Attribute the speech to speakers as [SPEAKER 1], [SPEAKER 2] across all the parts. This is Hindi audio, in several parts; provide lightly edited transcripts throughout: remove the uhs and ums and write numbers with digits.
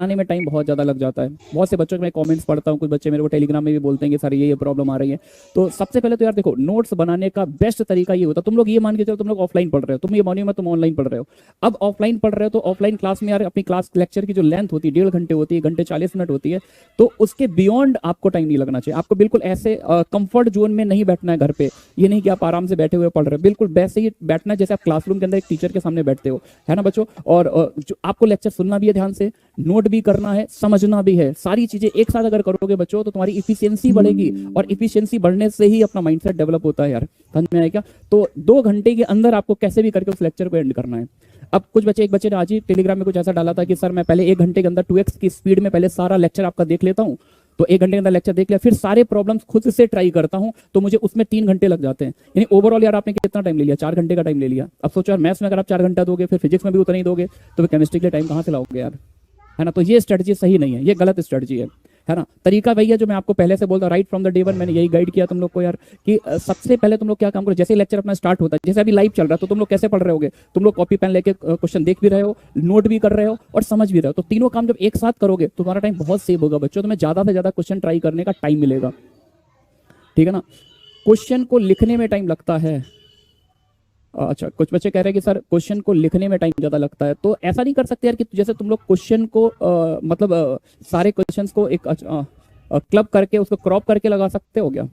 [SPEAKER 1] आने में टाइम बहुत ज़्यादा लग जाता है। बहुत से बच्चों के मैं कमेंट्स पढ़ता हूँ, कुछ बच्चे मेरे को टेलीग्राम में भी बोलते हैं कि सर ये प्रॉब्लम आ रही है। तो सबसे पहले तो यार देखो, नोट्स बनाने का बेस्ट तरीका ये होता है, तुम लोग ये मान के चलो तुम लोग ऑफलाइन पढ़ रहे हो, तुम ये मानिए मत तुम ऑनलाइन पढ़ रहे हो। अब ऑफलाइन पढ़ रहे हो तो ऑफलाइन क्लास में यार अपनी क्लास लेक्चर की जो लेंथ होती है 1.5 घंटे होती है, 1 घंटे 40 मिनट होती है, तो उसके बियॉन्ड आपको टाइम नहीं लगना चाहिए। आपको बिल्कुल ऐसे कंफर्ट जोन में नहीं बैठना है घर पे। ये नहीं कि आप आराम से बैठे हुए पढ़ रहे हो, बिल्कुल वैसे ही बैठना है जैसे आप क्लासरूम के अंदर एक टीचर के सामने बैठते हो, है ना बच्चों। और जो आपको लेक्चर सुनना भी है ध्यान से, नोट भी करना है, समझना भी है, सारी चीजें एक साथ अगर करोगे बच्चों तो तुम्हारी इफिशियंसी बढ़ेगी, और इफिशियंसी बढ़ने से ही अपना माइंडसेट डेवलप होता है यार, समझ में आया क्या। तो 2 घंटे के अंदर आपको कैसे भी करके उस लेक्चर को एंड करना है। अब कुछ बच्चे, एक बच्चे ने आज ही टेलीग्राम में कुछ ऐसा डाला था कि सर मैं पहले 1 घंटे के अंदर 2x की स्पीड में पहले सारा लेक्चर आपका देख लेता हूँ, तो 1 घंटे के अंदर लेक्चर देख लिया, फिर सारे प्रॉब्लम्स खुद से ट्राई करता हूं, तो मुझे उसमें 3 घंटे लग जाते हैं। यानी ओवरऑल यार आपने कितना टाइम ले लिया, 4 घंटे का टाइम ले लिया। अब सोचो यार, मैथ्स में अगर आप 4 घंटा दोगे, फिर फिजिक्स में भी उतना ही दोगे, तो फिर केमिस्ट्री के लिए टाइम कहां से लाओगे यार, है ना। तो ये स्ट्रेटजी सही नहीं है, ये गलत स्ट्रेटजी है ना। तरीका वही है जो मैं आपको पहले से बोलता, right from the day one मैंने यही गाइड किया तुम लोग को यार, कि सबसे पहले तुम लोग क्या काम करो, जैसे लेक्चर अपना स्टार्ट होता है, जैसे अभी लाइव चल रहा है, तो तुम लोग कैसे पढ़ रहे होगे, तुम लोग कॉपी पेन लेके क्वेश्चन देख भी रहे हो, नोट भी कर रहे हो और समझ भी रहे हो। तो तीनों काम जब एक साथ करोगे तो तुम्हारा टाइम बहुत सेव होगा बच्चों, तुम्हें ज्यादा से ज्यादा क्वेश्चन ट्राई करने का टाइम मिलेगा, ठीक है ना। क्वेश्चन को लिखने में टाइम लगता है। अच्छा, कुछ बच्चे कह रहे हैं कि सर क्वेश्चन को लिखने में टाइम ज्यादा लगता है, तो ऐसा नहीं कर सकते यार कि जैसे तुम लोग क्वेश्चन को मतलब सारे क्वेश्चंस को एक क्लब करके उसको क्रॉप करके लगा सकते हो क्या।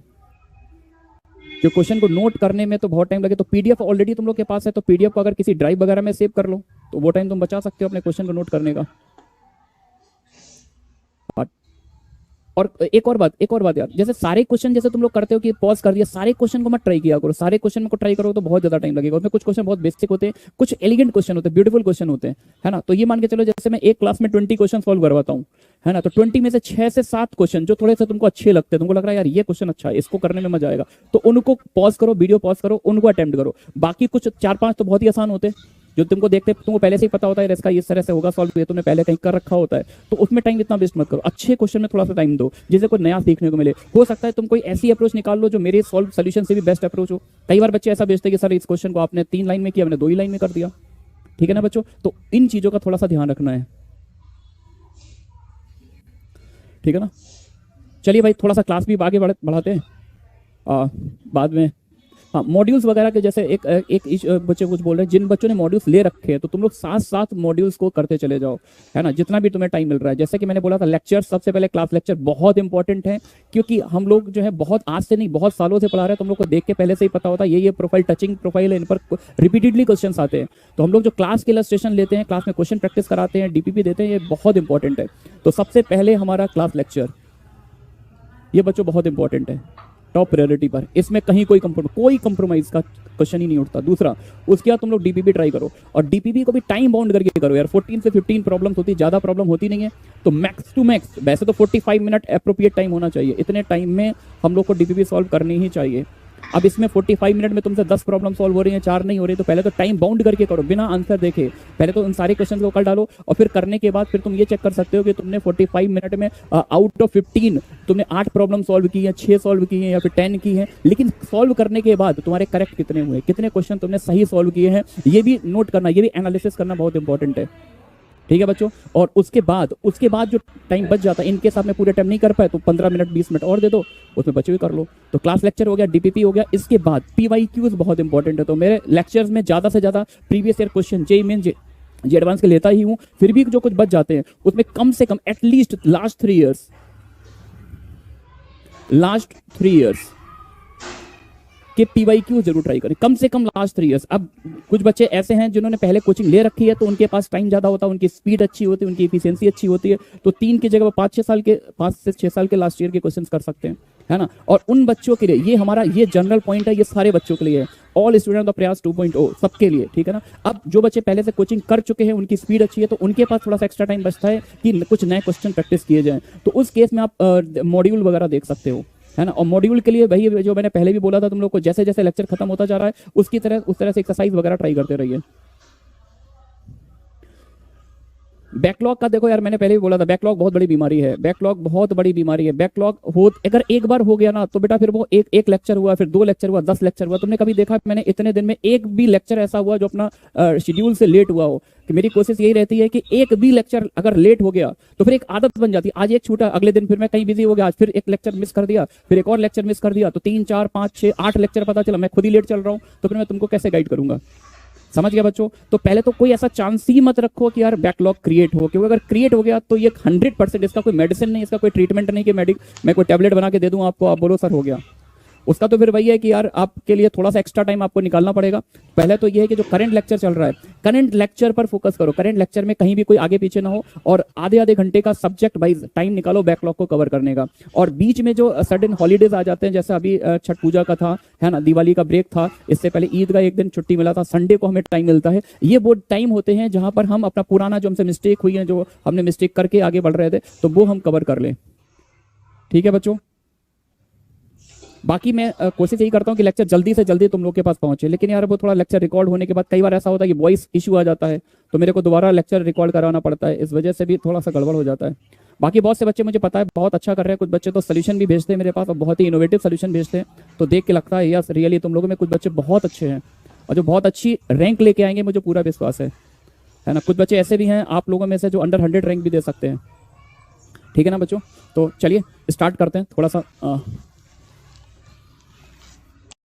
[SPEAKER 1] जो क्वेश्चन को नोट करने में तो बहुत टाइम लगे, तो पीडीएफ ऑलरेडी तुम लोग के पास है, तो पीडीएफ को अगर किसी ड्राइव वगैरह में सेव कर लो, तो वो टाइम तुम बचा सकते हो अपने क्वेश्चन को नोट करने का। और एक और बात यार, जैसे सारे क्वेश्चन जैसे तुम लोग करते हो कि पॉज कर दिया, सारे क्वेश्चन को मत ट्राई किया करो, सारे क्वेश्चन को ट्राई करो तो बहुत ज्यादा टाइम लगेगा। उसमें कुछ क्वेश्चन बहुत बेसिक होते हैं, कुछ एलिगेंट क्वेश्चन होते हैं, ब्यूटीफुल क्वेश्चन होते हैं, है ना। तो ये मान के चलो जैसे मैं एक क्लास में 20 क्वेश्चन सॉल्व करवाता हूँ, है ना, तो 20 में से 6 से 7 क्वेश्चन जो थोड़े से तुमको अच्छे लगते हैं, तुमको लग रहा है यार ये क्वेश्चन अच्छा है, इसको करने में मजा आएगा, तो उनको पॉज करो, वीडियो पॉज करो, उनको अटेम्प्ट करो। बाकी कुछ 4-5 तो बहुत ही आसान होते हैं, जो तुमको देखते तुमको पहले से ही पता होता है इसका इस तरह से होगा सॉल्व, ये तुमने पहले कहीं कर रखा होता है, तो उसमें टाइम इतना वेस्ट मत करो। अच्छे क्वेश्चन में थोड़ा सा टाइम दो, जिससे कोई नया सीखने को मिले। हो सकता है तुम कोई ऐसी अप्रोच निकाल लो जो मेरे सॉल्व सोल्यूशन से भी बेस्ट अप्रोच हो। कई बार बच्चे ऐसा भेजते हैं कि सर इस क्वेश्चन को आपने 3 लाइन में किया, मैंने 2 ही लाइन में कर दिया, ठीक है ना बच्चों। तो इन चीजों का थोड़ा सा ध्यान रखना है, ठीक है ना। चलिए भाई, थोड़ा सा क्लास भी आगे बढ़ाते हैं बाद में। हाँ, मॉड्यूल्स वगैरह के जैसे एक बच्चे कुछ बोल रहे हैं, जिन बच्चों ने मॉड्यूल्स ले रखे हैं तो तुम लोग साथ साथ मॉड्यूल्स को करते चले जाओ, है ना, जितना भी तुम्हें टाइम मिल रहा है। जैसे कि मैंने बोला था, लेक्चर सबसे पहले क्लास लेक्चर बहुत इंपॉर्टेंट है, क्योंकि हम लोग जो है बहुत आज से नहीं बहुत सालों से पढ़ा रहे हैं, तुम लोग को देख के पहले से ही पता होता है ये प्रोफाइल टचिंग प्रोफाइल है, इन पर रिपीटेडली क्वेश्चन आते हैं। तो हम लोग जो क्लास के इलस्ट्रेशन लेते हैं, क्लास में क्वेश्चन प्रैक्टिस कराते हैं, डीपीपी देते हैं, ये बहुत इंपॉर्टेंट है। तो सबसे पहले हमारा क्लास लेक्चर, ये बच्चों बहुत इंपॉर्टेंट है, टॉप प्रायोरिटी पर, इसमें कहीं कोई कंप्रोमाइज का क्वेश्चन ही नहीं उठता। दूसरा, उसके बाद तुम लोग डीपीपी ट्राई करो, और डीपीपी को भी टाइम बाउंड करके करो यार। 14 से 15 प्रॉब्लम्स होती है, ज्यादा प्रॉब्लम होती नहीं है, तो मैक्स टू मैक्स, वैसे तो 45 मिनट अप्रोप्रिएट टाइम होना चाहिए, इतने टाइम में हम लोग को डीपीपी सॉल्व करनी ही चाहिए। अब इसमें 45 मिनट में तुमसे 10 प्रॉब्लम सॉल्व हो रही हैं, 4 नहीं हो रही, तो पहले तो टाइम बाउंड करके करो, बिना आंसर देखे। पहले तो उन सारे क्वेश्चन को कर डालो, और फिर करने के बाद फिर तुम ये चेक कर सकते हो कि तुमने 45 मिनट में आउट ऑफ 15 तुमने 8 प्रॉब्लम सॉल्व की है, 6 सॉल्व की है, या फिर 10 की है। लेकिन सॉल्व करने के बाद तुम्हारे करेक्ट कितने हुए, कितने क्वेश्चन तुमने सही सॉल्व किए हैं, ये भी नोट करना, ये भी एनालिसिस करना बहुत इंपॉर्टेंट है, ठीक है बच्चों। और उसके बाद जो टाइम बच जाता है, इनके साथ में पूरे टाइम नहीं कर पाए तो 15 मिनट 20 मिनट और दे दो, उसमें बचे हुए कर लो। तो क्लास लेक्चर हो गया, डीपीपी हो गया, इसके बाद पीवाईक्यूज बहुत इंपॉर्टेंट है। तो मेरे लेक्चर्स में ज्यादा से ज्यादा previous year question, JEE Main J advance के लेता ही हूँ, फिर भी जो कुछ बच जाते हैं उसमें कम से कम एटलीस्ट लास्ट 3 इयर्स कि पीवाईक्यू जरूर ट्राई करें, कम से कम लास्ट 3 इयर्स। अब कुछ बच्चे ऐसे हैं जिन्होंने पहले कोचिंग ले रखी है, तो उनके पास टाइम ज्यादा होता है, उनकी स्पीड अच्छी होती है, उनकी एफिशिएंसी अच्छी होती है, तो 3 की जगह 5 से 6 साल के लास्ट ईयर के क्वेश्चन कर सकते हैं, है ना। और उन बच्चों के लिए ये हमारा ये जनरल पॉइंट है, ये सारे बच्चों के लिए है, ऑल स्टूडेंट ऑफ प्रयास 2.0 सबके लिए, ठीक है ना। अब जो बच्चे पहले से कोचिंग कर चुके हैं, उनकी स्पीड अच्छी है, तो उनके पास थोड़ा सा एक्स्ट्रा टाइम बचता है कि कुछ नए क्वेश्चन प्रैक्टिस किए जाएं, तो उस केस में आप मॉड्यूल वगैरह देख सकते हो, है ना। और मॉड्यूल के लिए वही जो मैंने पहले भी बोला था तुम लोग को, जैसे जैसे लेक्चर खत्म होता जा रहा है उस तरह से एक्सरसाइज वगैरह ट्राई करते रहिए। बैकलॉग का देखो यार, मैंने पहले भी बोला था, बैकलॉग बहुत बड़ी बीमारी है, बैकलॉग बहुत बड़ी बीमारी है। बैकलॉग हो अगर एक बार हो गया ना तो बेटा फिर वो एक लेक्चर हुआ, फिर 2 लेक्चर हुआ, 10 लेक्चर हुआ, तुमने कभी देखा मैंने इतने दिन में एक भी लेक्चर ऐसा हुआ जो अपना शेड्यूल से लेट हुआ हो? कि मेरी कोशिश यही रहती है कि एक भी लेक्चर अगर लेट हो गया तो फिर एक आदत बन जाती है, आज एक छूटा, अगले दिन फिर मैं कहीं बिजी हो गया, आज फिर एक लेक्चर मिस कर दिया, फिर एक और लेक्चर मिस कर दिया, तो 3 4 5 6 8 लेक्चर पता चला मैं खुद ही लेट चल रहा हूँ, तो फिर मैं तुमको कैसे गाइड करूंगा? समझ गया बच्चों? तो पहले तो कोई ऐसा चांस ही मत रखो कि यार बैकलॉग क्रिएट हो, क्योंकि अगर क्रिएट हो गया तो ये 100% इसका कोई मेडिसिन नहीं, इसका कोई ट्रीटमेंट नहीं कि मैं कोई टैबलेट बना के दे दूं आपको, आप बोलो सर हो गया। उसका तो फिर वही है कि यार आपके लिए थोड़ा सा एक्स्ट्रा टाइम आपको निकालना पड़ेगा। पहले तो ये है कि जो करंट लेक्चर चल रहा है, करंट लेक्चर पर फोकस करो, करंट लेक्चर में कहीं भी कोई आगे पीछे ना हो, और आधे आधे घंटे का सब्जेक्ट वाइज टाइम निकालो बैकलॉग को कवर करने का। और बीच में जो सडन हॉलीडेज आ जाते हैं, जैसे अभी छठ पूजा का था, है ना, दिवाली का ब्रेक था, इससे पहले ईद का एक दिन छुट्टी मिला था, संडे को हमें टाइम मिलता है, ये वो टाइम होते हैं जहां पर हम अपना पुराना जो हमसे मिस्टेक हुई है, जो हमने मिस्टेक करके आगे बढ़ रहे थे, तो वो हम कवर कर लें। ठीक है बच्चों? बाकी मैं कोशिश यही करता हूँ कि लेक्चर जल्दी से जल्दी तुम लोग के पास पहुंचे, लेकिन यार वो थोड़ा लेक्चर रिकॉर्ड होने के बाद कई बार ऐसा होता है कि वॉइस इशू आ जाता है, तो मेरे को दोबारा लेक्चर रिकॉर्ड कराना पड़ता है, इस वजह से भी थोड़ा सा गड़बड़ हो जाता है। बाकी बहुत से बच्चे मुझे पता है बहुत अच्छा कर रहे हैं, कुछ बच्चे तो सोल्यूशन भी भेजते हैं मेरे पास और बहुत ही इनोवेटिव सोल्यूशन भेजते हैं, तो देख के लगता है यस रियली तुम लोगों में कुछ बच्चे बहुत अच्छे हैं और जो बहुत अच्छी रैंक लेके आएंगे, मुझे पूरा विश्वास है ना। कुछ बच्चे ऐसे भी हैं आप लोगों में से जो अंडर 100 रैंक भी दे सकते हैं। ठीक है ना बच्चों? तो चलिए स्टार्ट करते हैं, थोड़ा सा